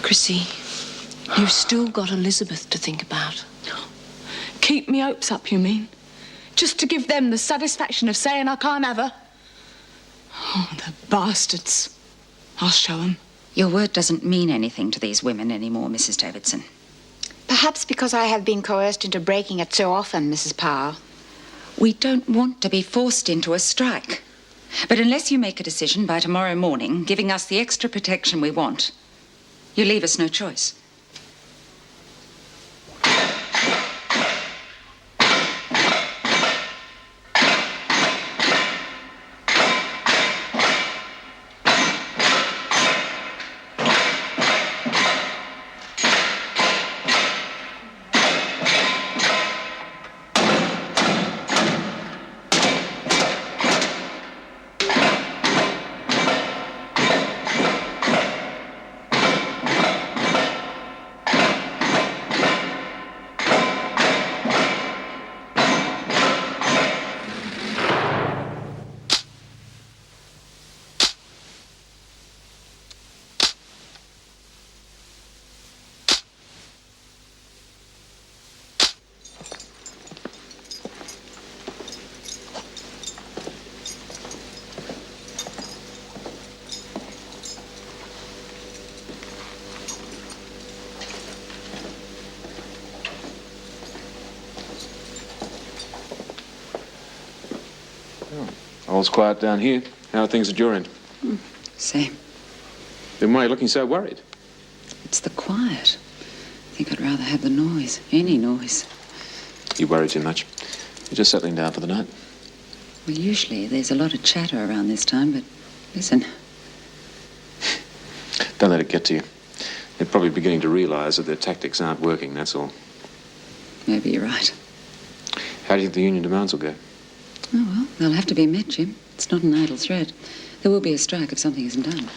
Chrissy, you've still got Elizabeth to think about. Keep me hopes up, you mean? Just to give them the satisfaction of saying I can't have her? Oh, the bastards. I'll show them. Your word doesn't mean anything to these women anymore, Mrs. Davidson. Perhaps because I have been coerced into breaking it so often, Mrs. Powell. We don't want to be forced into a strike. But unless you make a decision by tomorrow morning, giving us the extra protection we want, you leave us no choice. All's quiet down here. How are things at your end? Same. Then why are you looking so worried? It's the quiet. I think I'd rather have the noise. Any noise. You worry too much. You're just settling down for the night. Well, usually there's a lot of chatter around this time, but listen. Don't let it get to you. They're probably beginning to realise that their tactics aren't working, that's all. Maybe you're right. How do you think the union demands will go? Oh, well, they'll have to be met, Jim. It's not an idle threat. There will be a strike if something isn't done.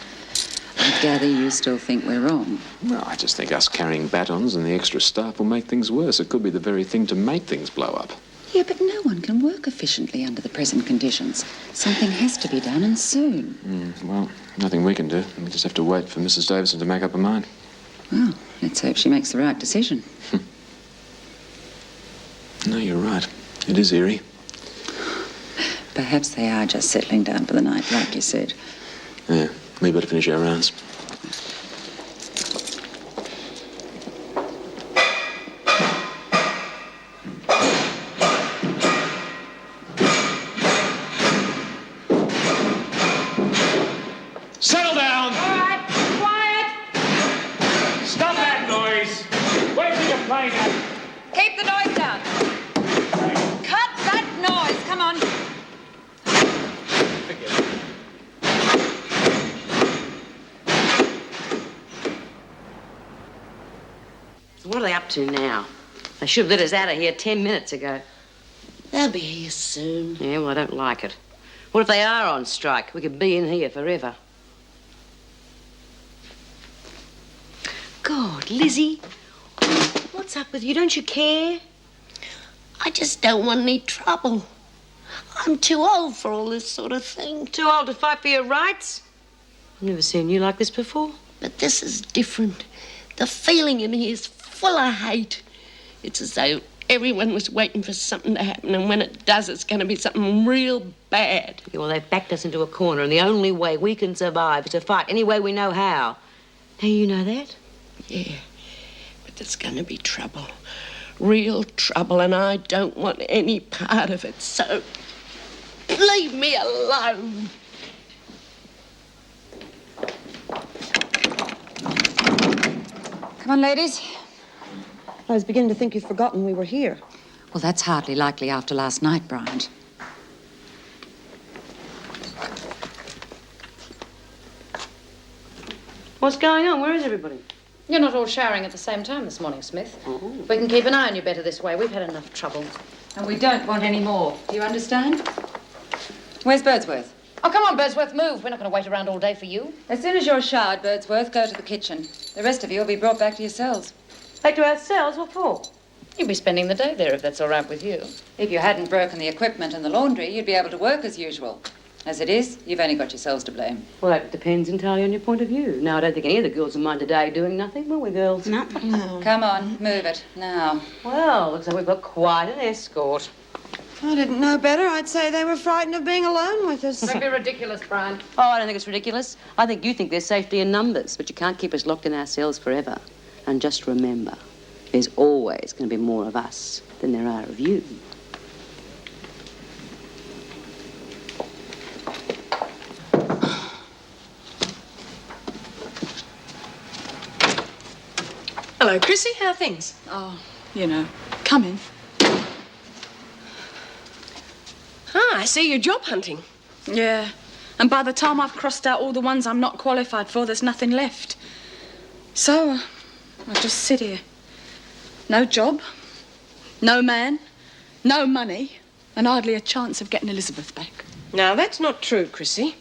I gather you still think we're wrong. Well, I just think us carrying batons and the extra staff will make things worse. It could be the very thing to make things blow up. Yeah, but no one can work efficiently under the present conditions. Something has to be done, and soon. Well, nothing we can do. We just have to wait for Mrs. Davison to make up her mind. Well, let's hope she makes the right decision. No, you're right. It is eerie. Perhaps they are just settling down for the night, like you said. Yeah, we better finish our rounds. Settle down! All right, quiet! Stop that noise! Where's your plane at? Keep the noise down. Cut that noise. Come on. What are they up to now? They should have let us out of here 10 minutes ago. They'll be here soon. Yeah, well, I don't like it. What if they are on strike? We could be in here forever. God, Lizzie, what's up with you? Don't you care? I just don't want any trouble. I'm too old for all this sort of thing. Too old to fight for your rights? I've never seen you like this before. But this is different. The feeling in here is full of hate. It's as though everyone was waiting for something to happen, and when it does, it's going to be something real bad. Yeah, well, they've backed us into a corner, and the only way we can survive is to fight any way we know how. Now, you know that? Yeah, but there's going to be trouble. Real trouble, and I don't want any part of it, so leave me alone. Come on, ladies. I was beginning to think you'd forgotten we were here. Well, that's hardly likely after last night, Bryant. What's going on? Where is everybody? You're not all showering at the same time this morning, Smith. We can keep an eye on you better this way. We've had enough trouble. And we don't want any more. Do you understand? Where's Birdsworth? Oh, come on, Birdsworth, move. We're not going to wait around all day for you. As soon as you're showered, Birdsworth, go to the kitchen. The rest of you will be brought back to your cells. Back to ourselves? What for? You'll be spending the day there if that's all right with you. If you hadn't broken the equipment in the laundry, you'd be able to work as usual. As it is, you've only got yourselves to blame. Well, that depends entirely on your point of view. Now, I don't think any of the girls will mind today doing nothing, will we, girls? No. Come on, move it, now. Well, looks like we've got quite an escort. If I didn't know better, I'd say they were frightened of being alone with us. Don't be ridiculous, Brian. Oh, I don't think it's ridiculous. I think you think there's safety in numbers, but you can't keep us locked in our cells forever. And just remember, there's always going to be more of us than there are of you. Hello, Chrissy. How are things? Oh, you know, coming. Ah, I see you're job hunting. Yeah. And by the time I've crossed out all the ones I'm not qualified for, there's nothing left. So, I just sit here. No job, no man, no money, and hardly a chance of getting Elizabeth back. Now, that's not true, Chrissy.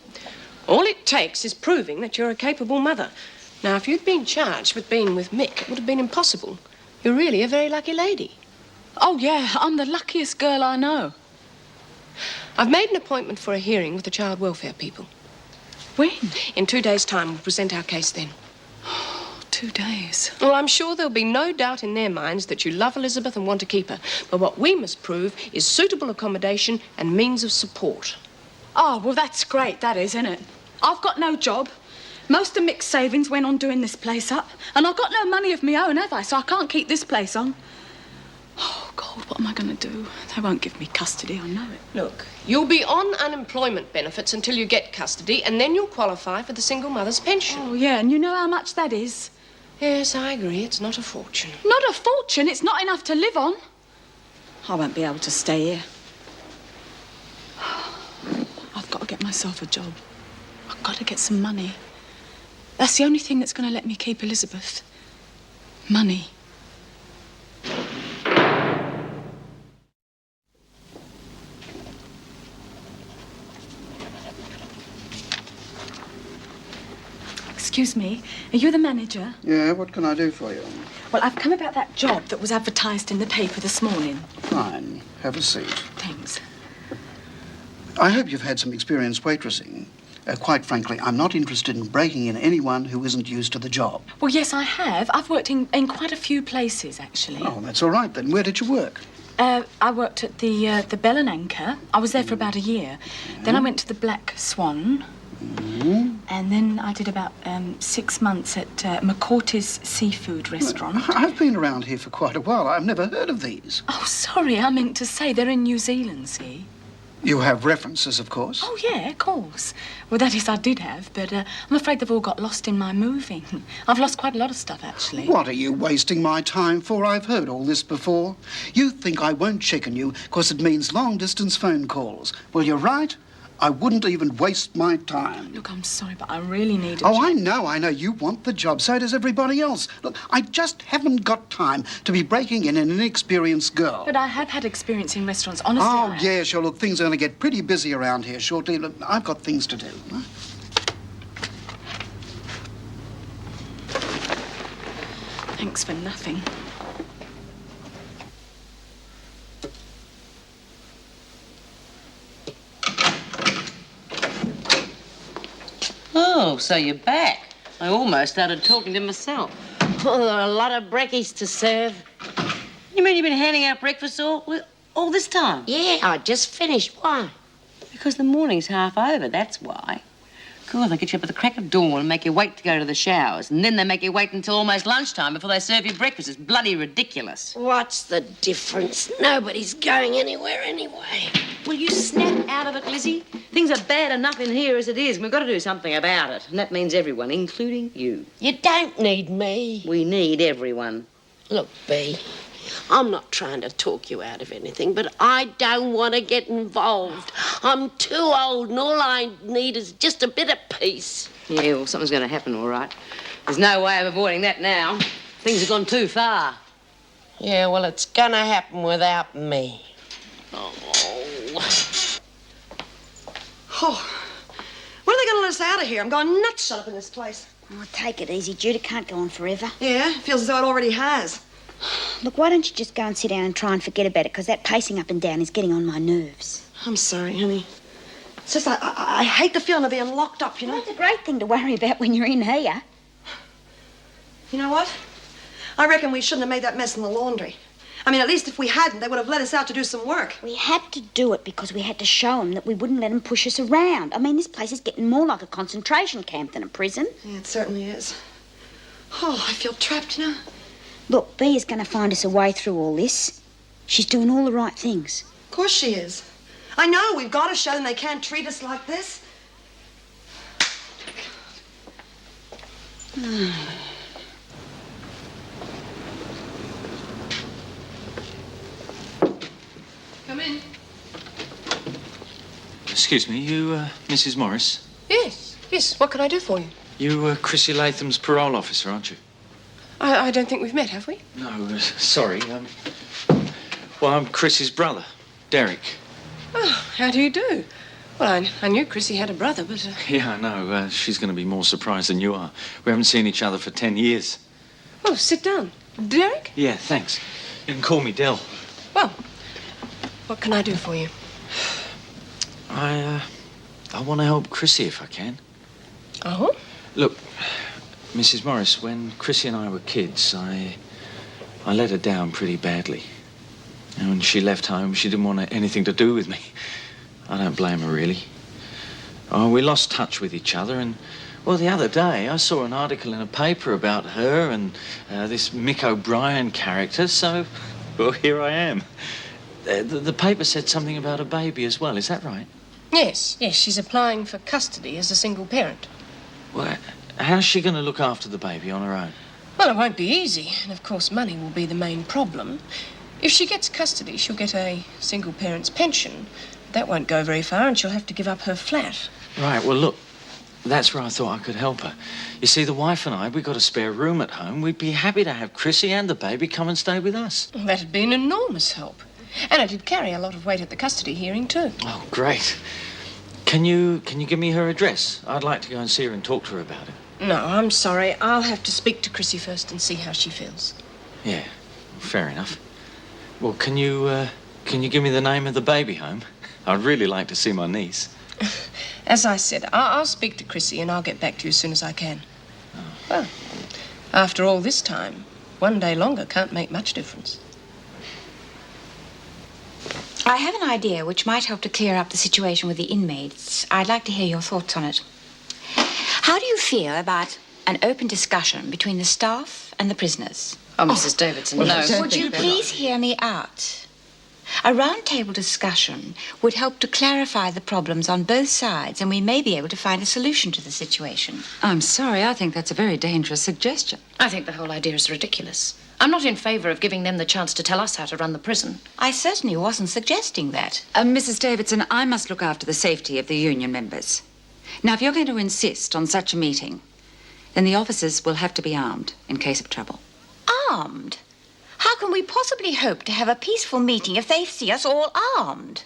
All it takes is proving that you're a capable mother. Now, if you'd been charged with being with Mick, it would have been impossible. You're really a very lucky lady. Oh, yeah, I'm the luckiest girl I know. I've made an appointment for a hearing with the child welfare people. When? In 2 days' time, we'll present our case then. 2 days. Well, I'm sure there'll be no doubt in their minds that you love Elizabeth and want to keep her. But what we must prove is suitable accommodation and means of support. Oh, well, that's great, that is, isn't it? I've got no job. Most of Mick's savings went on doing this place up. And I've got no money of my own, have I? So I can't keep this place on. Oh, God, what am I going to do? They won't give me custody, I know it. Look, you'll be on unemployment benefits until you get custody, and then you'll qualify for the single mother's pension. Oh, yeah, and you know how much that is? Yes, I agree. It's not a fortune. Not a fortune. It's not enough to live on. I won't be able to stay here. I've got to get myself a job. I've got to get some money. That's the only thing that's going to let me keep Elizabeth. Money. Excuse me, are you the manager? Yeah, what can I do for you? Well, I've come about that job that was advertised in the paper this morning. Fine. Have a seat. Thanks. I hope you've had some experience waitressing. Quite frankly, I'm not interested in breaking in anyone who isn't used to the job. Well, yes, I have. I've worked in quite a few places, actually. Oh, that's all right then. Where did you work? I worked at the Bell and Anchor. I was there for about a year. Then I went to the Black Swan. And then I did about 6 months at McCourty's seafood restaurant. I've been around here for quite a while. I've never heard of these. Oh, sorry, I meant to say they're in New Zealand, see? You have references, of course. Oh, yeah, of course. Well, that is, I did have, but I'm afraid they've all got lost in my moving. I've lost quite a lot of stuff, actually. What are you wasting my time for? I've heard all this before. You think I won't check on you because it means long-distance phone calls. Well, you're right. I wouldn't even waste my time. Look, I'm sorry, but I really need a job. Oh, I know. You want the job. So does everybody else. Look, I just haven't got time to be breaking in an inexperienced girl. But I have had experience in restaurants, honestly. Oh, yeah, sure. Look, things are going to get pretty busy around here shortly. Look, I've got things to do. Thanks for nothing. Oh, so you're back. I almost started talking to myself. Oh, there are a lot of brekkies to serve. You mean you've been handing out breakfast all this time? Yeah, I just finished. Why? Because the morning's half over, that's why. God, they get you up at the crack of dawn and make you wait to go to the showers. And then they make you wait until almost lunchtime before they serve you breakfast. It's bloody ridiculous. What's the difference? Nobody's going anywhere anyway. Will you snap out of it, Lizzie? Things are bad enough in here as it is. We've got to do something about it. And that means everyone, including you. You don't need me. We need everyone. Look, Bea, I'm not trying to talk you out of anything, but I don't want to get involved. I'm too old, and all I need is just a bit of peace. Yeah, well, something's going to happen, all right. There's no way of avoiding that now. Things have gone too far. Yeah, well, it's going to happen without me. Oh, when are they going to let us out of here? I'm going nuts shut up in this place. Oh, take it easy, Jude. It can't go on forever. Yeah, feels as though it already has. Look, why don't you just go and sit down and try and forget about it, because that pacing up and down is getting on my nerves. I'm sorry, honey. It's just I hate the feeling of being locked up, you know. Well, it's a great thing to worry about when you're in here. You know what? I reckon we shouldn't have made that mess in the laundry. I mean, at least if we hadn't, they would have let us out to do some work. We had to do it because we had to show them that we wouldn't let them push us around. I mean, this place is getting more like a concentration camp than a prison. Yeah, it certainly is. Oh, I feel trapped now. Look, Bea is going to find us a way through all this. She's doing all the right things. Of course she is. I know, we've got to show them they can't treat us like this. Come in. Excuse me, you, Mrs. Morris? Yes, yes. What can I do for you? You, Chrissy Latham's parole officer, aren't you? I don't think we've met, have we? No, sorry. Well, I'm Chrissy's brother, Derek. Oh, how do you do? Well, I knew Chrissy had a brother, but... Yeah, I know. She's going to be more surprised than you are. We haven't seen each other for 10 years. Oh, sit down. Derek? Yeah, thanks. You can call me Del. Well, what can I do for you? I want to help Chrissy if I can. Oh? Look, Mrs. Morris, when Chrissy and I were kids, I let her down pretty badly. And when she left home, she didn't want anything to do with me. I don't blame her, really. Oh, we lost touch with each other, and, well, the other day, I saw an article in a paper about her and this Mick O'Brien character, so, well, here I am. The paper said something about a baby as well, is that right? Yes, she's applying for custody as a single parent. Well, how's she going to look after the baby on her own? Well, it won't be easy, and of course money will be the main problem. If she gets custody, she'll get a single parent's pension. That won't go very far, and she'll have to give up her flat. Right, well, look, that's where I thought I could help her. You see, the wife and I, we've got a spare room at home. We'd be happy to have Chrissy and the baby come and stay with us. Well, that'd be an enormous help. And it'd carry a lot of weight at the custody hearing, too. Oh, great. Can you give me her address? I'd like to go and see her and talk to her about it. No, I'm sorry. I'll have to speak to Chrissy first and see how she feels. Yeah, fair enough. Well, can you give me the name of the baby home? I'd really like to see my niece. As I said, I'll speak to Chrissy and I'll get back to you as soon as I can. Oh. Well, after all this time, one day longer can't make much difference. I have an idea which might help to clear up the situation with the inmates. I'd like to hear your thoughts on it. How do you feel about an open discussion between the staff and the prisoners? Oh, Mrs. Davidson, no. Would you please hear me out? A round-table discussion would help to clarify the problems on both sides, and we may be able to find a solution to the situation. I'm sorry, I think that's a very dangerous suggestion. I think the whole idea is ridiculous. I'm not in favour of giving them the chance to tell us how to run the prison. I certainly wasn't suggesting that. Mrs. Davidson, I must look after the safety of the union members. Now, if you're going to insist on such a meeting, then the officers will have to be armed in case of trouble. Armed? How can we possibly hope to have a peaceful meeting if they see us all armed?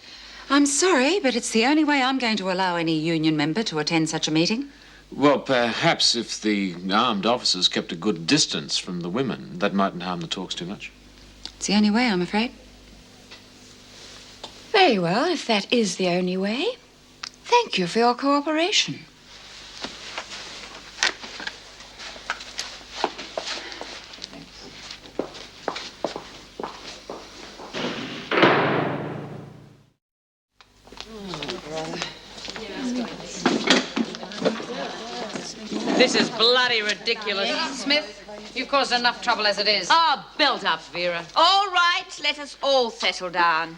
I'm sorry, but it's the only way I'm going to allow any union member to attend such a meeting. Well, perhaps if the armed officers kept a good distance from the women, that mightn't harm the talks too much. It's the only way, I'm afraid. Very well, if that is the only way. Thank you for your cooperation. This is bloody ridiculous. Smith, you've caused enough trouble as it is. Oh, belt up, Vera. All right, let us all settle down.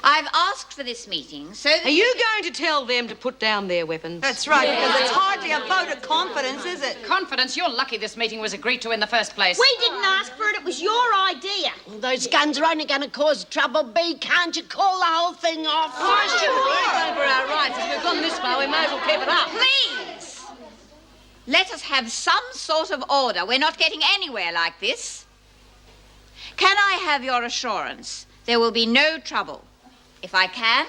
I've asked for this meeting so that... Are you going to tell them to put down their weapons? That's right, because it's hardly a vote of confidence, is it? Confidence? You're lucky this meeting was agreed to in the first place. We didn't ask for it. It was your idea. Well, those guns are only going to cause trouble, Bea. Can't you call the whole thing off? Oh, sure. We're over our rights. If we've gone this far, we may as well keep it up. Please! Let us have some sort of order. We're not getting anywhere like this. Can I have your assurance there will be no trouble? If I can,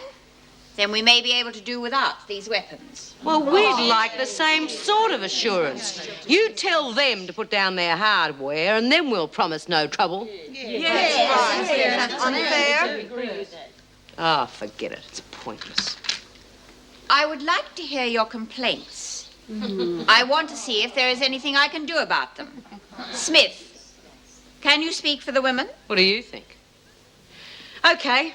then we may be able to do without these weapons. Well, we'd like the same sort of assurance. You tell them to put down their hardware, and then we'll promise no trouble. Yes. Unfair. Oh, forget it. It's pointless. I would like to hear your complaints. I want to see if there is anything I can do about them. Smith, can you speak for the women? What do you think? OK.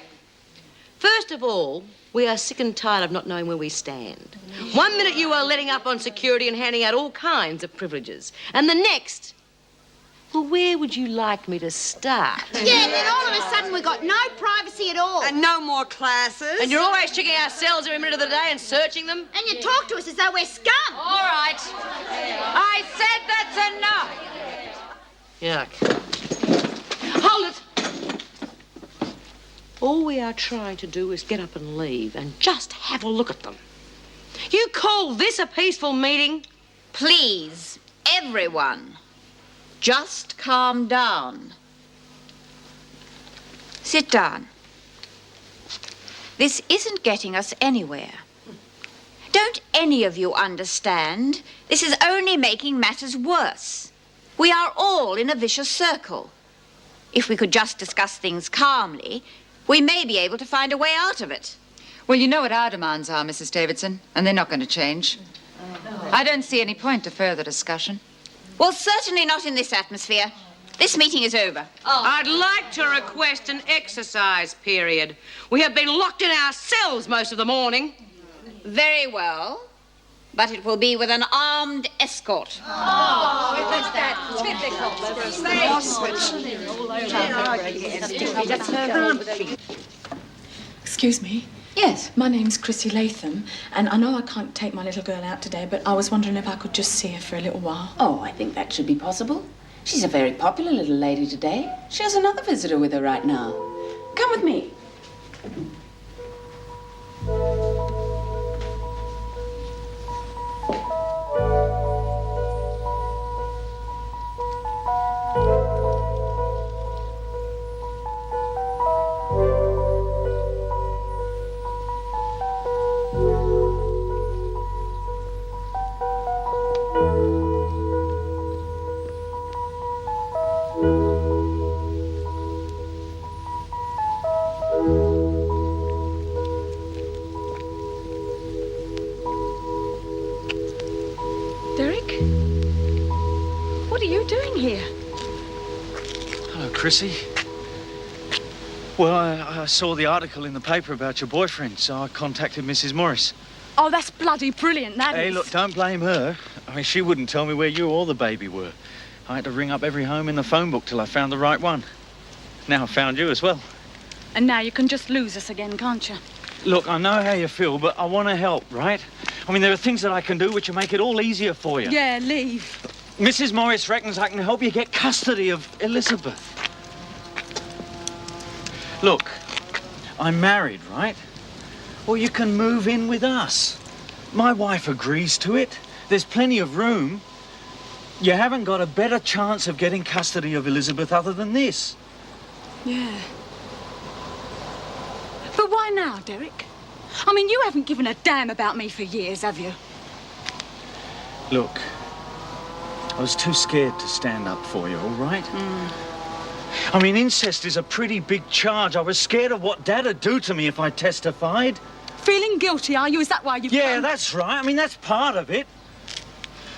First of all, we are sick and tired of not knowing where we stand. One minute you are letting up on security and handing out all kinds of privileges. And the next... Well, where would you like me to start? Yeah, then all of a sudden we've got no privacy at all. And no more classes. And you're always checking our cells every minute of the day and searching them? And you talk to us as though we're scum. All right. I said that's enough. Yuck. Hold it! All we are trying to do is get up and leave and just have a look at them. You call this a peaceful meeting? Please, everyone, just calm down. Sit down. This isn't getting us anywhere. Don't any of you understand? This is only making matters worse. We are all in a vicious circle. If we could just discuss things calmly, we may be able to find a way out of it. Well, you know what our demands are, Mrs. Davidson, and they're not going to change. I don't see any point to further discussion. Well, certainly not in this atmosphere. This meeting is over. I'd like to request an exercise period. We have been locked in our cells most of the morning. Very well. But it will be with an armed escort. Excuse me. Yes. My name's Chrissy Latham, and I know I can't take my little girl out today, but I was wondering if I could just see her for a little while. Oh, I think that should be possible. She's a very popular little lady today. She has another visitor with her right now. Come with me. Chrissy? Well, I saw the article in the paper about your boyfriend, so I contacted Mrs. Morris. Oh, that's bloody brilliant, that is. Hey, look, don't blame her. I mean, she wouldn't tell me where you or the baby were. I had to ring up every home in the phone book till I found the right one. Now I found you as well. And now you can just lose us again, can't you? Look, I know how you feel, but I want to help, right? I mean, there are things that I can do which will make it all easier for you. Yeah, leave. Mrs. Morris reckons I can help you get custody of Elizabeth. Look, I'm married, right? Well, you can move in with us. My wife agrees to it. There's plenty of room. You haven't got a better chance of getting custody of Elizabeth other than this. Yeah. But why now, Derek? I mean, you haven't given a damn about me for years, have you? Look, I was too scared to stand up for you, all right? I mean, incest is a pretty big charge. I was scared of what Dad'd do to me if I testified. Feeling guilty, are you? Is that why you've Yeah, that's right. I mean, that's part of it.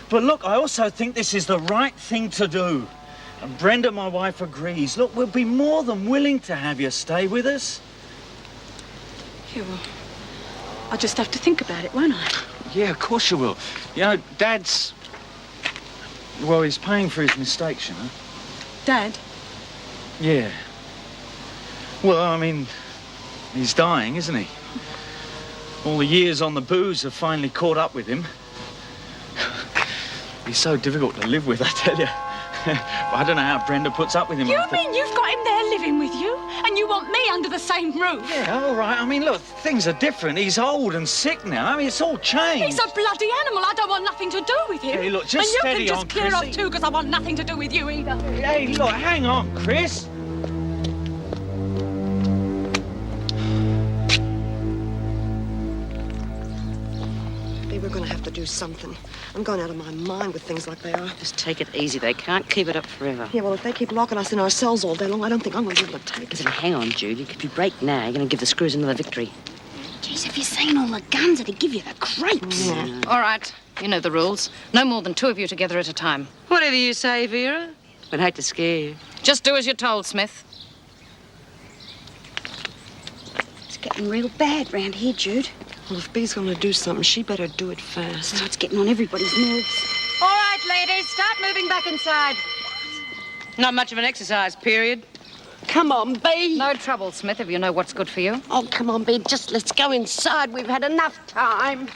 But look, I also think this is the right thing to do. And Brenda, my wife, agrees. Look, we'll be more than willing to have you stay with us. Yeah, well, I'll just have to think about it, won't I? Yeah, of course you will. You know, Dad's... Well, he's paying for his mistakes, you know. Dad? Yeah. Well, I mean, he's dying, isn't he? All the years on the booze have finally caught up with him. He's so difficult to live with, I tell you. I don't know how Brenda puts up with him. You mean you've got him there living with you? And you want me under the same roof? Yeah, all right. I mean, look, things are different. He's old and sick now. I mean, it's all changed. He's a bloody animal. I don't want nothing to do with him. Hey, look, just steady on, And you can just clear Chrissy. off too, because I want nothing to do with you either. Hey, look, hang on, Chris. We're going to have to do something. I'm going out of my mind with things like they are. Just take it easy. They can't keep it up forever. Yeah, well, if they keep locking us in our cells all day long, I don't think I'm going to be able to take it. Listen, hang on, Jude. If you break now, you're going to give the screws another victory. Geez, if you'd seen all the guns, it'd give you the creeps. All right. You know the rules. No more than 2 of you together at a time. Whatever you say, Vera. I'd hate to scare you. Just do as you're told, Smith. It's getting real bad round here, Jude. Well, if Bee's going to do something, she better do it fast. Oh, it's getting on everybody's nerves. All right, ladies, start moving back inside. Not much of an exercise period. Come on, Bee. No trouble, Smith, if you know what's good for you. Oh, come on, Bee. Just let's go inside. We've had enough time.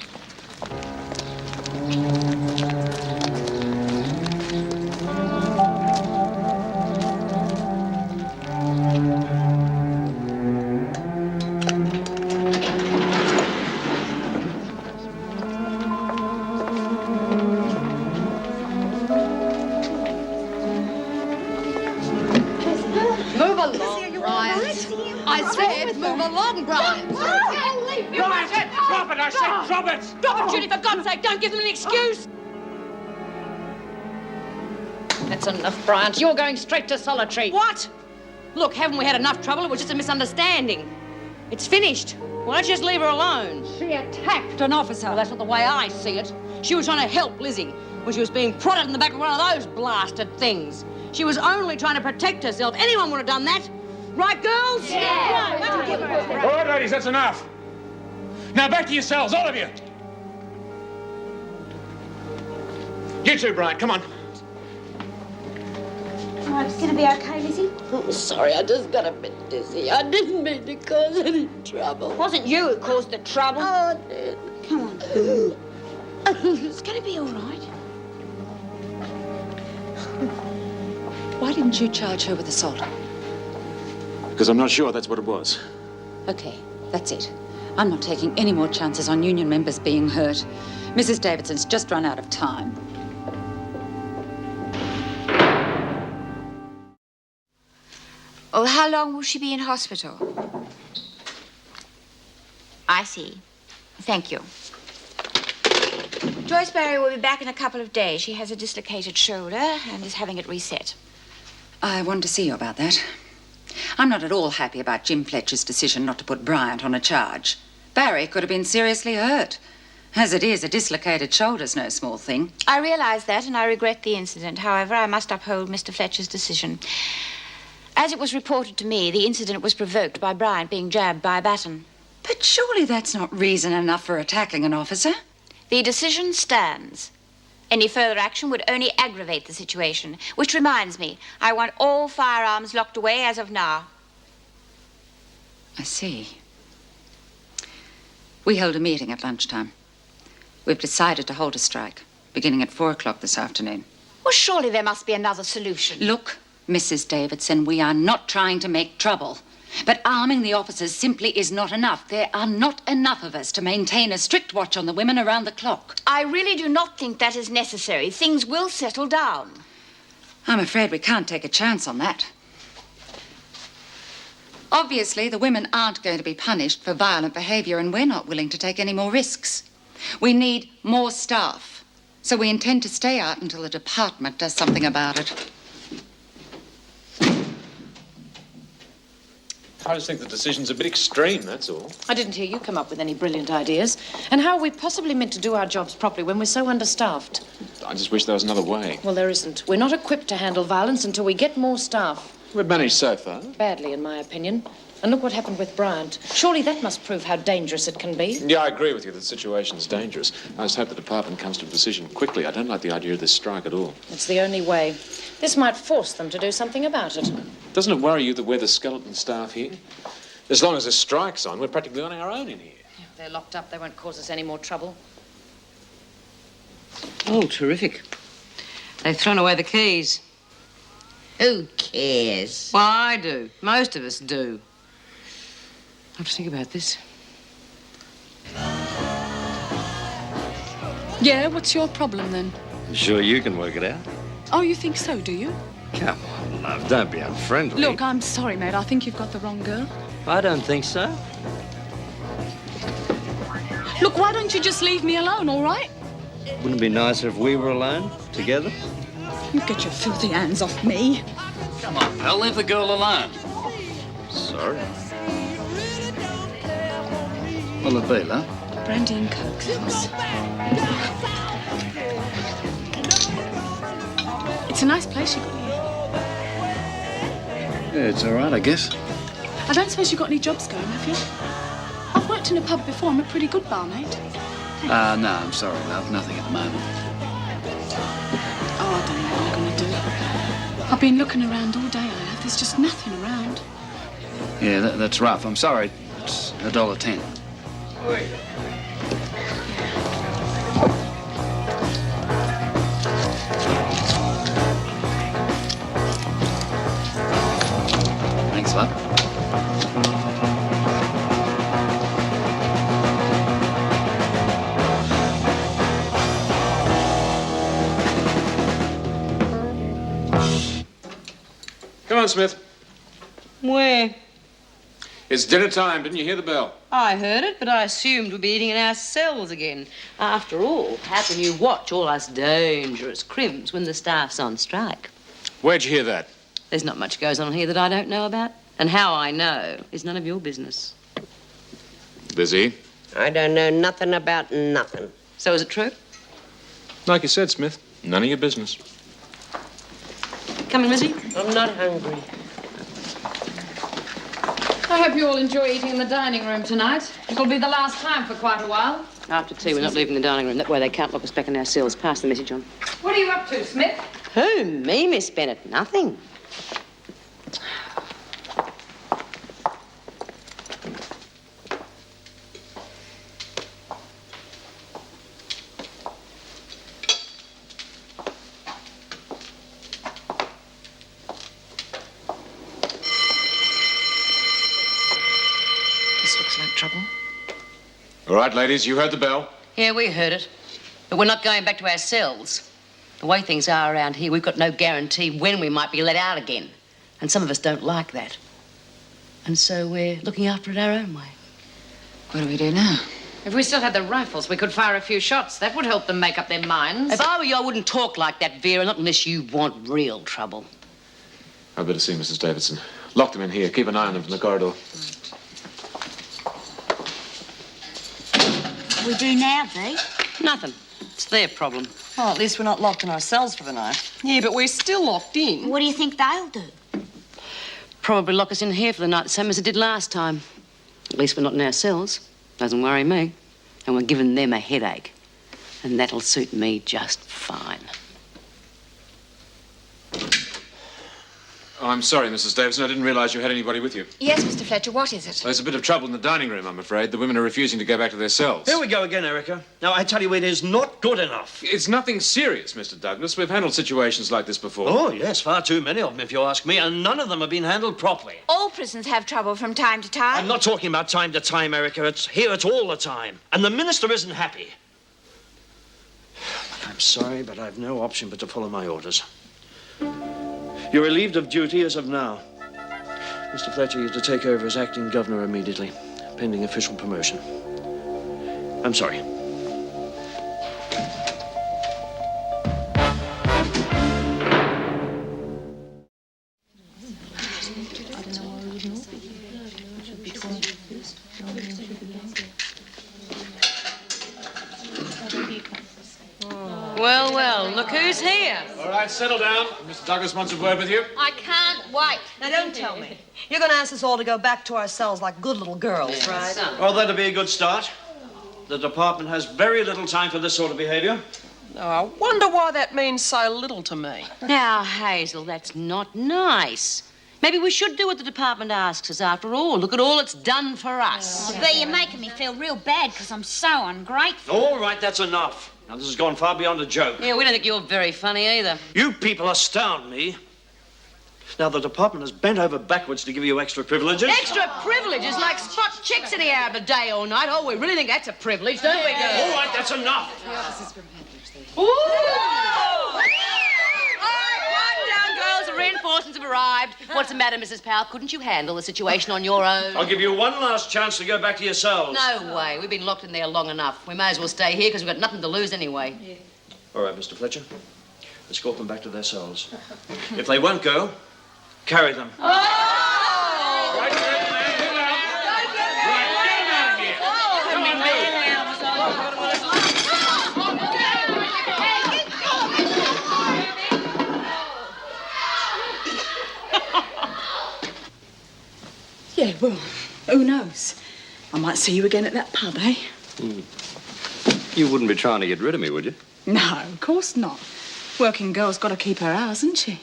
Move along, Brian. I said move along, Brian. Brian, drop it! I said drop it! Drop it, Judy, for God's sake. Don't give them an excuse. That's enough, Bryant. You're going straight to solitary. What? Look, haven't we had enough trouble? It was just a misunderstanding. It's finished. Why don't you just leave her alone? She attacked an officer. Well, that's not the way I see it. She was trying to help Lizzie when she was being prodded in the back of one of those blasted things. She was only trying to protect herself. Anyone would have done that. Right, girls? Yeah. Right. All right, ladies, that's enough. Now back to yourselves, all of you. You too, Brian, come on. Oh, it's going to be okay, Lizzie? Oh, sorry, I just got a bit dizzy. I didn't mean to cause any trouble. It wasn't you who caused the trouble. Oh, I did. Come on. It's going to be all right. Why didn't you charge her with assault? Because I'm not sure that's what it was. Okay, that's it. I'm not taking any more chances on union members being hurt. Mrs. Davidson's just run out of time. Oh, how long will she be in hospital? I see. Thank you. Joyce Barry will be back in a couple of days. She has a dislocated shoulder and is having it reset. I wanted to see you about that. I'm not at all happy about Jim Fletcher's decision not to put Bryant on a charge. Barry could have been seriously hurt. As it is, a dislocated shoulder's no small thing. I realize that, and I regret the incident. However, I must uphold Mr. Fletcher's decision. As it was reported to me, the incident was provoked by Bryant being jabbed by a baton. But surely that's not reason enough for attacking an officer. The decision stands. Any further action would only aggravate the situation. Which reminds me, I want all firearms locked away as of now. I see. We held a meeting at lunchtime. We've decided to hold a strike, beginning at 4 o'clock this afternoon. Well, surely there must be another solution. Look, Mrs. Davidson, we are not trying to make trouble. But arming the officers simply is not enough. There are not enough of us to maintain a strict watch on the women around the clock. I really do not think that is necessary. Things will settle down. I'm afraid we can't take a chance on that. Obviously, the women aren't going to be punished for violent behavior, and we're not willing to take any more risks. We need more staff, so we intend to stay out until the department does something about it. I just think the decision's a bit extreme, that's all. I didn't hear you come up with any brilliant ideas. And how are we possibly meant to do our jobs properly when we're so understaffed? I just wish there was another way. Well, there isn't. We're not equipped to handle violence until we get more staff. We've managed so far. Badly, in my opinion. And look what happened with Bryant. Surely that must prove how dangerous it can be. Yeah, I agree with you. The situation's dangerous. I just hope the department comes to a decision quickly. I don't like the idea of this strike at all. It's the only way. This might force them to do something about it. Doesn't it worry you that we're the skeleton staff here? As long as this strike's on, we're practically on our own in here. If they're locked up, they won't cause us any more trouble. Oh, terrific. They've thrown away the keys. Who cares? Well, I do. Most of us do. I'll have to think about this. Yeah, what's your problem then? I'm sure you can work it out. Oh, you think so, do you? Come on, love, don't be unfriendly. Look, I'm sorry, mate. I think you've got the wrong girl. I don't think so. Look, why don't you just leave me alone, all right? Wouldn't it be nicer if we were alone, together? You get your filthy hands off me. Come on, pal, leave the girl alone. Sorry. What'll it be, love? Brandy and Coke, thanks. It's a nice place you got here. Yeah, it's all right, I guess. I don't suppose you've got any jobs going, have you? I've worked in a pub before. I'm a pretty good barmaid. No, I'm sorry, love. Nothing at the moment. Oh, I don't know what I'm going to do. I've been looking around all day, I have. There's just nothing around. Yeah, that's rough. I'm sorry. It's $1.10. Thanks, love. Come on, Smith. Where? It's dinner time. Didn't you hear the bell? I heard it, but I assumed we'd be eating in our cells again. After all, how can you watch all us dangerous crims when the staff's on strike? Where'd you hear that? There's not much goes on here that I don't know about. And how I know is none of your business. Busy? I don't know nothing about nothing. So is it true? Like you said, Smith, none of your business. Coming, Lizzie? I'm not hungry. I hope you all enjoy eating in the dining room tonight. It'll be the last time for quite a while. After tea, we're not leaving the dining room. That way they can't lock us back in our cells. Pass the message on. What are you up to, Smith? Who? Me, Miss Bennett? Nothing. Trouble. All right, ladies, you heard the bell. Yeah, we heard it. But we're not going back to our cells. The way things are around here, we've got no guarantee when we might be let out again. And some of us don't like that. And so we're looking after it our own way. What do we do now? If we still had the rifles, we could fire a few shots. That would help them make up their minds. If I were you, I wouldn't talk like that, Vera, not unless you want real trouble. I'd better see Mrs. Davidson. Lock them in here. Keep an eye on them from the corridor. What do we do now, Dee? Nothing. It's their problem. Well, at least we're not locked in our cells for the night. Yeah, but we're still locked in. What do you think they'll do? Probably lock us in here for the night, the same as it did last time. At least we're not in our cells. Doesn't worry me. And we're giving them a headache. And that'll suit me just fine. Oh, I'm sorry, Mrs. Davidson. I didn't realize you had anybody with you. Yes, Mr. Fletcher, what is it? There's a bit of trouble in the dining room, I'm afraid. The women are refusing to go back to their cells. Here we go again, Erica. Now, I tell you, it is not good enough. It's nothing serious, Mr. Douglas. We've handled situations like this before. Oh, yes, far too many of them, if you ask me, and none of them have been handled properly. All prisons have trouble from time to time. I'm not talking about time to time, Erica. It's all the time. And the minister isn't happy. I'm sorry, but I've no option but to follow my orders. You're relieved of duty as of now. Mr. Fletcher, you're to take over as acting governor immediately, pending official promotion. I'm sorry. Well, well, look who's here. All right, settle down. Mr. Douglas wants a word with you. I can't wait. Now, don't tell me. You're going to ask us all to go back to our cells like good little girls, right? Well, that'll be a good start. The department has very little time for this sort of behavior. Oh, I wonder why that means so little to me. Now, Hazel, that's not nice. Maybe we should do what the department asks us after all. Look at all it's done for us. Oh, Bea, you're making me feel real bad because I'm so ungrateful. All right, that's enough. Now, this has gone far beyond a joke. Yeah, we don't think you're very funny either. You people astound me. Now, the department has bent over backwards to give you extra privileges. Extra privileges like spot chicks in the air of the day or night. Oh, we really think that's a privilege, don't we, girls? All right, that's enough. Ooh! All right, one down, girls. The reinforcements have arrived. What's the matter, Mrs. Powell? Couldn't you handle the situation on your own? I'll give you one last chance to go back to your cells. No way. We've been locked in there long enough. We may as well stay here because we've got nothing to lose anyway. Yeah. All right, Mr. Fletcher. Escort them back to their cells. If they won't go, carry them. Oh! Right, man, get out. Right, get him out of here. Oh, Yeah, well, who knows? I might see you again at that pub, eh? You wouldn't be trying to get rid of me, would you? No, of course not. Working girl's got to keep her hours, hasn't she?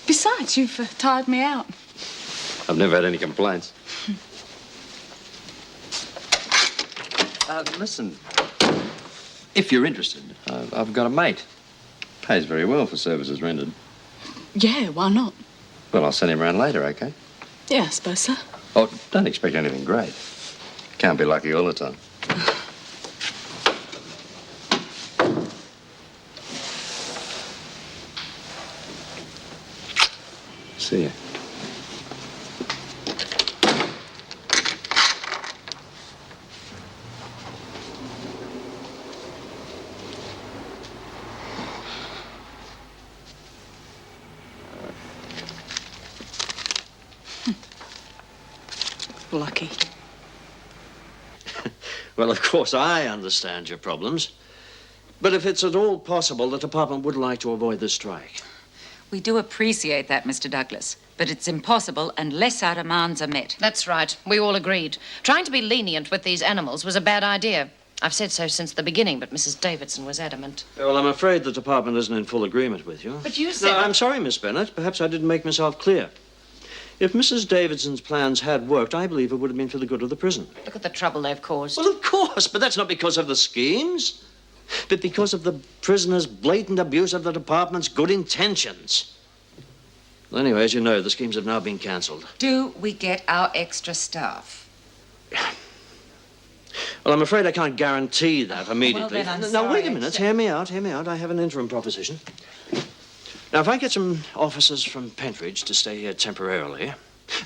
Besides, you've tired me out. I've never had any complaints. Listen, if you're interested, I've got a mate. Pays very well for services rendered. Yeah, why not? Well, I'll send him around later, okay? Yeah, I suppose so. Oh, don't expect anything great. Can't be lucky all the time. See ya. Lucky. Well, of course, I understand your problems. But if it's at all possible, the department would like to avoid this strike. We do appreciate that, Mr. Douglas. But it's impossible unless our demands are met. That's right. We all agreed. Trying to be lenient with these animals was a bad idea. I've said so since the beginning, but Mrs. Davidson was adamant. Well, I'm afraid the department isn't in full agreement with you. But you said... No, I'm sorry, Miss Bennett. Perhaps I didn't make myself clear. If Mrs. Davidson's plans had worked, I believe it would have been for the good of the prison. Look at the trouble they've caused. Well, of course, but that's not because of the schemes, but because of the prisoner's blatant abuse of the department's good intentions. Well, anyway, as you know, the schemes have now been cancelled. Do we get our extra staff? Well, I'm afraid I can't guarantee that immediately. then I'm Now, sorry, wait a minute. Hear me out. I have an interim proposition. Now, if I get some officers from Pentridge to stay here temporarily,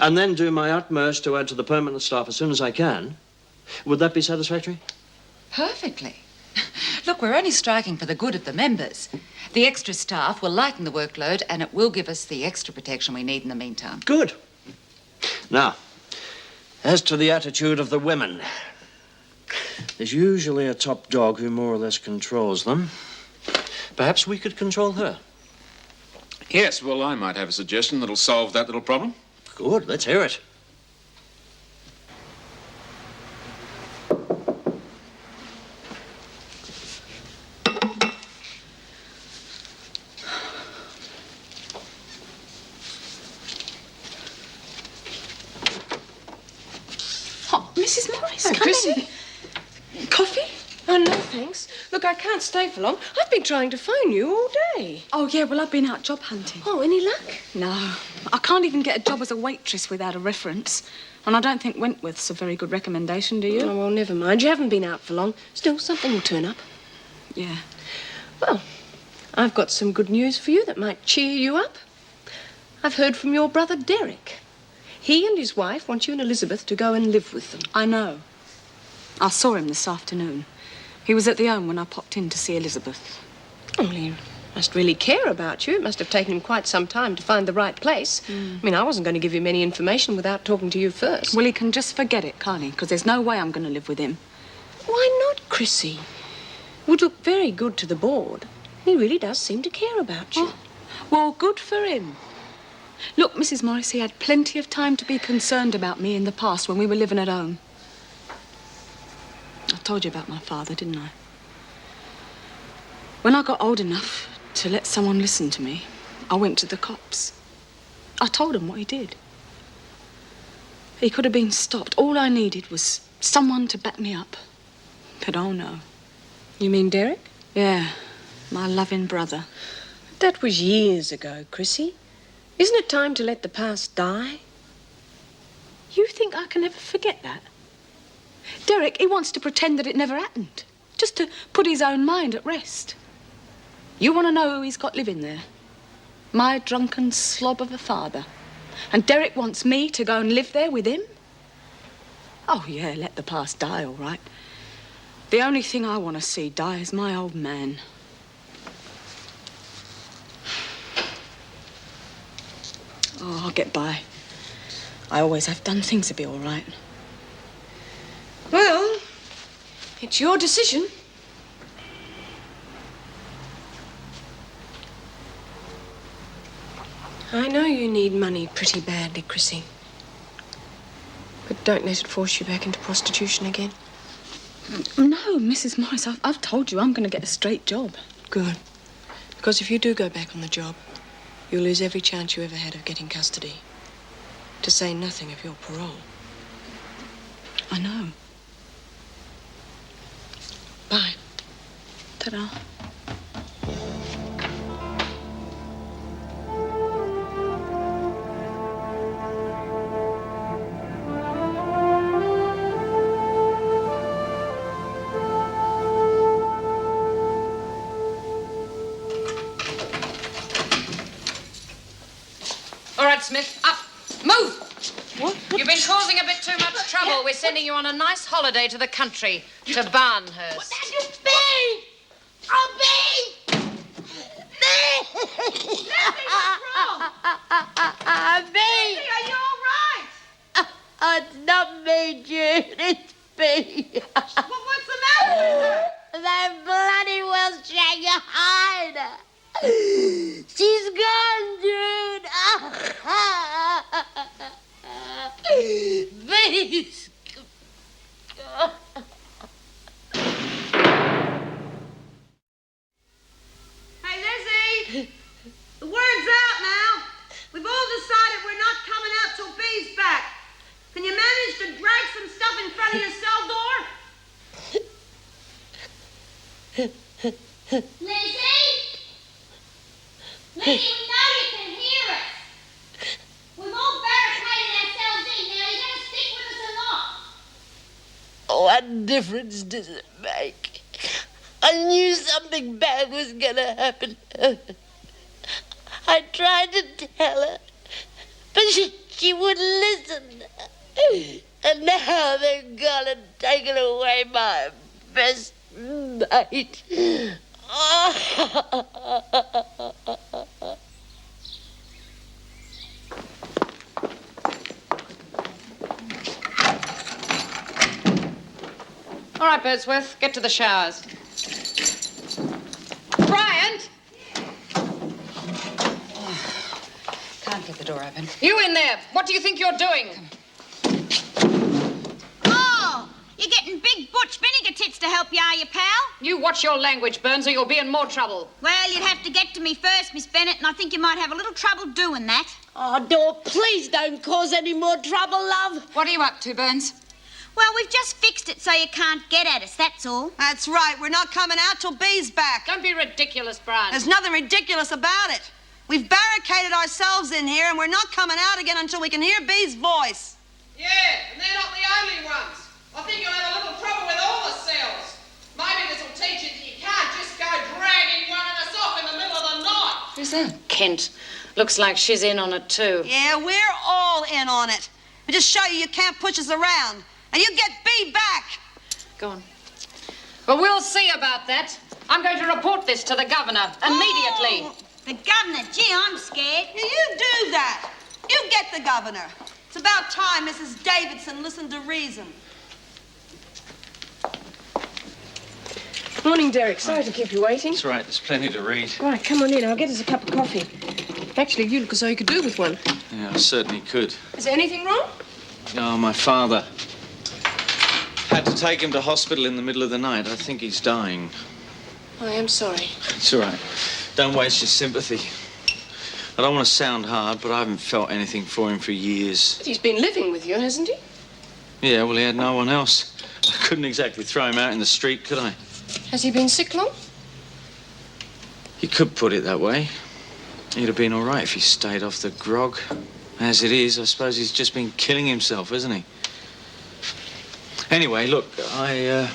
and then do my utmost to add to the permanent staff as soon as I can, would that be satisfactory? Perfectly. Look, we're only striking for the good of the members. The extra staff will lighten the workload, and it will give us the extra protection we need in the meantime. Good. Now, as to the attitude of the women, there's usually a top dog who more or less controls them. Perhaps we could control her. Yes, well, I might have a suggestion that'll solve that little problem. Good, let's hear it. Oh, Mrs. Morris, Oh, come Chrissy. in. Coffee? Oh, no, thanks. Look, I can't stay for long. I've been trying to phone you all day. Oh, yeah, well, I've been out job hunting. Oh, any luck? No. I can't even get a job as a waitress without a reference. And I don't think Wentworth's a very good recommendation, do you? Oh, well, never mind. You haven't been out for long. Still, something will turn up. Yeah. Well, I've got some good news for you that might cheer you up. I've heard from your brother Derek. He and his wife want you and Elizabeth to go and live with them. I know. I saw him this afternoon. He was at the home when I popped in to see Elizabeth. Well, he must really care about you. It must have taken him quite some time to find the right place. I mean, I wasn't going to give him any information without talking to you first. Well, he can just forget it, can't he? Because there's no way I'm going to live with him. Why not, Chrissy? Would look very good to the board. He really does seem to care about you. Oh, well, good for him. Look, Mrs. Morris, he had plenty of time to be concerned about me in the past when we were living at home. I told you about my father, didn't I? When I got old enough to let someone listen to me, I went to the cops. I told them what he did. He could have been stopped. All I needed was someone to back me up. But oh no. You mean Derek? Yeah, my loving brother. That was years ago, Chrissy. Isn't it time to let the past die? You think I can ever forget that? Derek, he wants to pretend that it never happened, just to put his own mind at rest. You want to know who he's got living there? My drunken slob of a father. And Derek wants me to go and live there with him? Oh, yeah, let the past die, all right. The only thing I want to see die is my old man. Oh, I'll get by. I always have done things to be all right. Well, it's your decision. I know you need money pretty badly, Chrissy. don't let it force you back into prostitution again. No, Mrs. Morris, I've told you I'm going to get a straight job. Good. Because if you do go back on the job, you'll lose every chance you ever had of getting custody. To say nothing of your parole. I know. Bye. Ta-da. All right, Smith, up. Move! What? You've been causing a bit too much trouble. We're sending you on a nice holiday to the country, to Barnhurst. Bee! Oh, Bee! Bee! what's wrong? Bee! Are you all right? It's not me, Jude. It's Bee. What's the matter with her? They bloody well Shanghai her. She's gone, Jude. Please. Hey, Lizzie. The word's out now. We've all decided we're not coming out till Bee's back. Can you manage to drag some stuff in front of your cell door? Lizzie? Lizzie, we know you can hear us. We've all barricaded ourselves in. Now, are you going to stick with us or not? What difference does it make? I knew something bad was going to happen. I tried to tell her, but she wouldn't listen. And now they've gone and taken away my best mate. All right, Birdsworth, get to the showers. Bryant! Can't get the door open. You in there! What do you think you're doing? Oh, you're getting big butch vinegar tits to help you, are you, pal? You watch your language, Burns, or you'll be in more trouble. Well, you'd have to get to me first, Miss Bennett, and I think you might have a little trouble doing that. Oh, Dor, please don't cause any more trouble, love. What are you up to, Burns? Well, we've just fixed it so you can't get at us, that's all. That's right. We're not coming out till Bee's back. Don't be ridiculous, Brian. There's nothing ridiculous about it. We've barricaded ourselves in here, and we're not coming out again until we can hear Bee's voice. Yeah, and they're not the only ones. I think you'll have a little trouble with all the cells. Maybe this will teach you that you can't just go dragging one of us off in the middle of the night. Who's that? Kent. Looks like she's in on it, too. Yeah, we're all in on it. We just show you can't push us around. And you get Bee back. Go on. Well, we'll see about that. I'm going to report this to the governor immediately. Oh, the governor? Gee, I'm scared. Yeah, you do that. You get the governor. It's about time Mrs. Davidson listened to reason. Morning, Derek. Sorry to keep you waiting. That's right. There's plenty to read. Right, come on in. I'll get us a cup of coffee. Actually, you look as though you could do with one. Yeah, I certainly could. Is there anything wrong? Oh, my father. Had to take him to hospital in the middle of the night. I think he's dying. I am sorry. It's all right. Don't waste your sympathy. I don't want to sound hard, but I haven't felt anything for him for years. But he's been living with you, hasn't he? Yeah, well, he had no one else. I couldn't exactly throw him out in the street, could I? Has he been sick long? You could put it that way. He'd have been all right if he stayed off the grog. As it is, I suppose he's just been killing himself, hasn't he? Anyway, look, I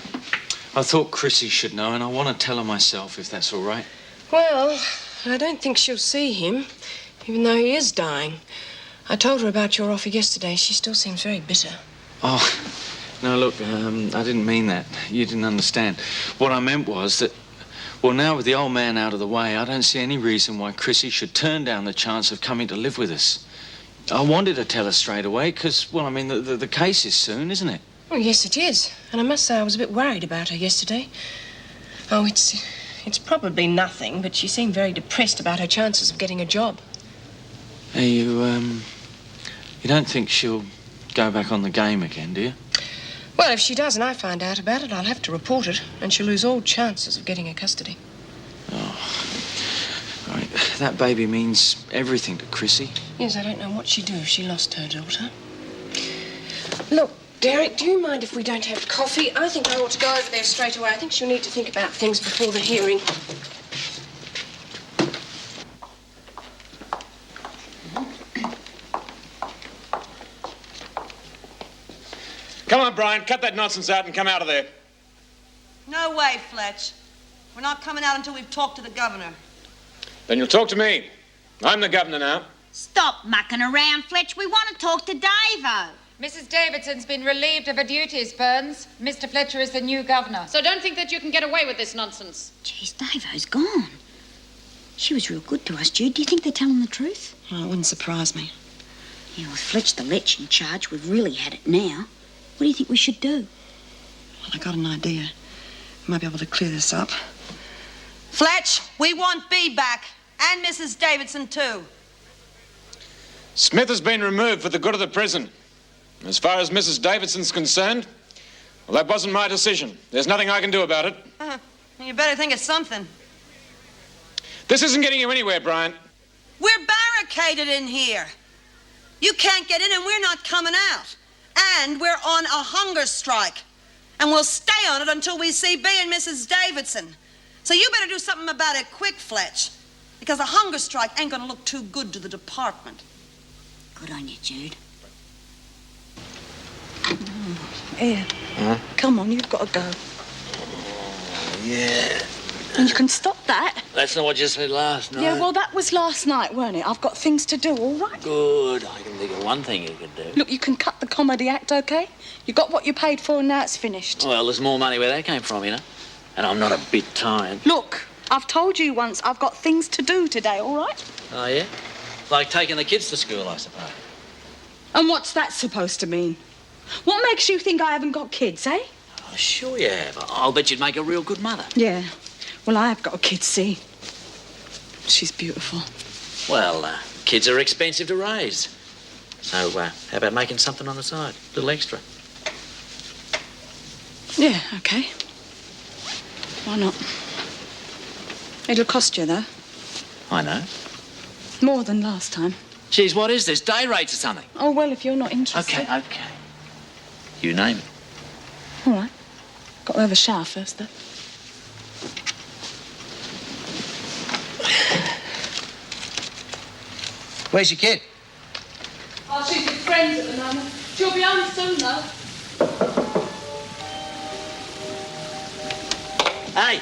thought Chrissy should know, and I want to tell her myself, if that's all right. Well, I don't think she'll see him, even though he is dying. I told her about your offer yesterday. She still seems very bitter. Oh, no, look, I didn't mean that. You didn't understand. What I meant was that, well, now with the old man out of the way, I don't see any reason why Chrissy should turn down the chance of coming to live with us. I wanted to tell her straight away because, well, I mean, the case is soon, isn't it? Oh, yes, it is. And I must say I was a bit worried about her yesterday. Oh, it's probably nothing, but she seemed very depressed about her chances of getting a job. Hey, you don't think she'll go back on the game again, do you? Well, if she does and I find out about it, I'll have to report it, and she'll lose all chances of getting her custody. I mean, that baby means everything to Chrissy. Yes, I don't know what she'd do if she lost her daughter. Look, Derek, do you mind if we don't have coffee? I think I ought to go over there straight away. I think she'll need to think about things before the hearing. Come on, Brian, cut that nonsense out and come out of there. No way, Fletch. We're not coming out until we've talked to the governor. Then you'll talk to me. I'm the governor now. Stop mucking around, Fletch. We want to talk to Davo. Mrs. Davidson's been relieved of her duties, Burns. Mr. Fletcher is the new governor. So don't think that you can get away with this nonsense. Geez, Davo's gone. She was real good to us, Jude. Do you think they're telling the truth? Oh, it wouldn't surprise me. Yeah, with Fletch the lech in charge, we've really had it now. What do you think we should do? Well, I got an idea. We might be able to clear this up. Fletch, we want Bee back. And Mrs. Davidson, too. Smith has been removed for the good of the prison. As far as Mrs. Davidson's concerned, well, that wasn't my decision. There's nothing I can do about it. You better think of something. This isn't getting you anywhere, Brian. We're barricaded in here. You can't get in and we're not coming out. And we're on a hunger strike. And we'll stay on it until we see Bee and Mrs. Davidson. So you better do something about it quick, Fletch. Because a hunger strike ain't gonna look too good to the department. Good on you, Jude. Here. Huh? Come on, you've got to go. Yeah. And you can stop that. That's not what you said last night. Yeah, well, that was last night, weren't it? I've got things to do, all right? Good. I can think of one thing you could do. Look, you can cut the comedy act, OK? You got what you paid for and now it's finished. Well, there's more money where that came from, you know. And I'm not a bit tired. Look, I've told you once I've got things to do today, all right? Oh, yeah? Like taking the kids to school, I suppose. And what's that supposed to mean? What makes you think I haven't got kids, eh? Oh, sure you have. I'll bet you'd make a real good mother. Yeah. Well, I have got a kid, see. She's beautiful. Well, kids are expensive to raise. So, how about making something on the side? A little extra. Yeah, OK. Why not? It'll cost you, though. I know. More than last time. Geez, what is this? Day rates or something? Oh, well, if you're not interested. OK. You name it. All right. Got to have a shower first, though. Where's your kid? Oh, she's with friends at the moment. She'll be home soon, though. Hey!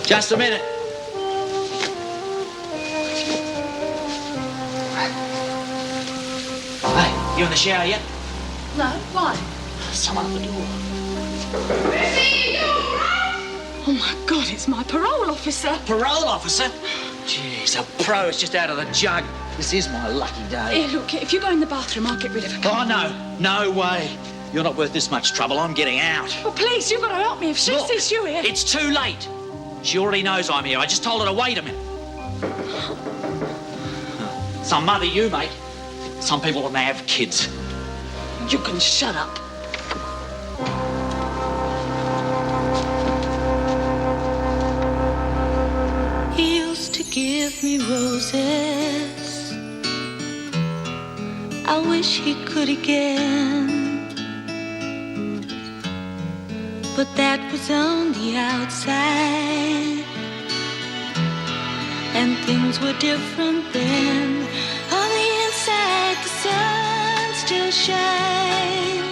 Just a minute. Hey, you in the shower yet? No, why? Someone at the door. Oh, my God, it's my parole officer. Parole officer? Jeez, a pro's just out of the jug. This is my lucky day. Here, look, if you go in the bathroom, I'll get rid of her. Oh, no. No way. You're not worth this much trouble. I'm getting out. Well, please, you've got to help me. If she sees you here... It's too late. She already knows I'm here. I just told her to wait a minute. Some mother you, mate. Some people when they have kids. You can shut up. He used to give me roses. I wish he could again. But that was on the outside, and things were different then. On the inside, the sun still shines.